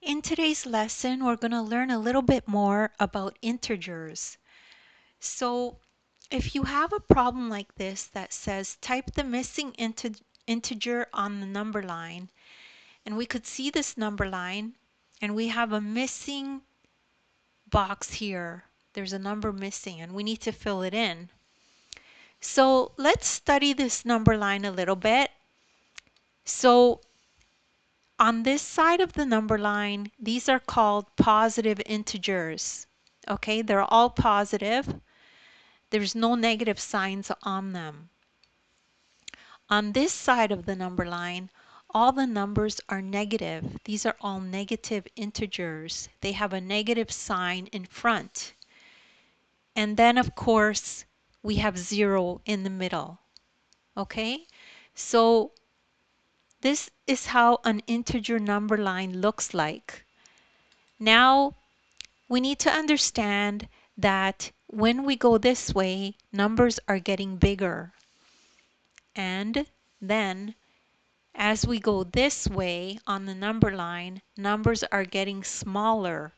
In today's lesson, we're going to learn a little bit more about integers. So if you have a problem like this that says type the missing integer on the number line, and we could see this number line, and we have a missing box here. There's a number missing, and we need to fill it in. So let's study this number line a little bit. So on this side of the number line, these are called positive integers. Okay, they're all positive. There's no negative signs on them. On this side of the number line, all the numbers are negative. These are all negative integers. They have a negative sign in front. And then, of course, we have 0 in the middle. Okay, so this is how an integer number line looks like. Now, we need to understand that when we go this way, numbers are getting bigger. And then as we go this way on the number line, numbers are getting smaller.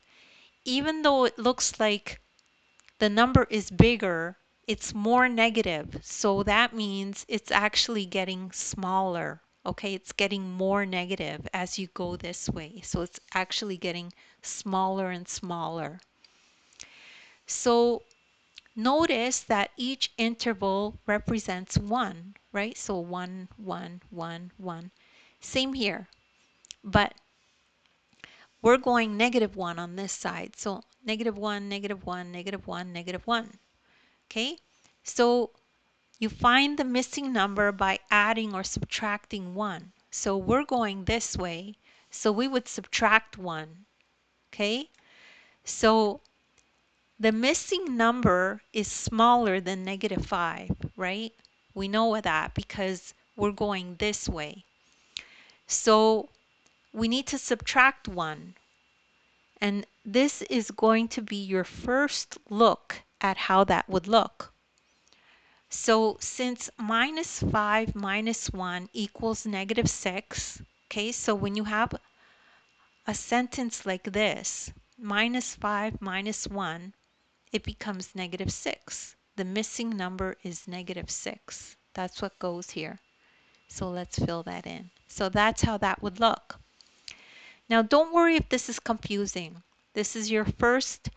Even though it looks like the number is bigger, it's more negative. So that means it's actually getting smaller. Okay, it's getting more negative as you go this way. So it's actually getting smaller and smaller. So notice that each interval represents 1, right? So 1, 1, 1, 1. Same here, but we're going -1 on this side. So -1, -1, -1, -1. Okay, so you find the missing number by adding or subtracting 1. So we're going this way, so we would subtract 1. Okay, so the missing number is smaller than -5, right? We know that because we're going this way. So we need to subtract 1. And this is going to be your first look at how that would look. So since -5 minus 1 equals -6, okay, so when you have a sentence like this, -5 minus 1, it becomes -6. The missing number is -6. That's what goes here. So let's fill that in. So that's how that would look. Now don't worry if this is confusing. This is your first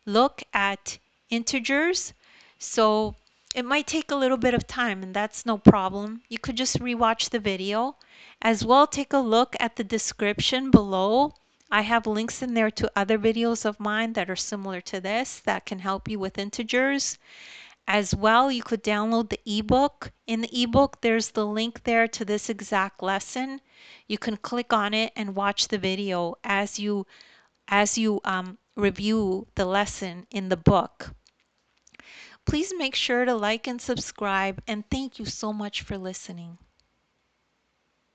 look at integers. So it might take a little bit of time, and that's no problem. You could just rewatch the video. As well, take a look at the description below. I have links in there to other videos of mine that are similar to this that can help you with integers. As well, you could download the ebook. In the ebook, there's the link there to this exact lesson. You can click on it and watch the video as you review the lesson in the book. Please make sure to like and subscribe, and thank you so much for listening.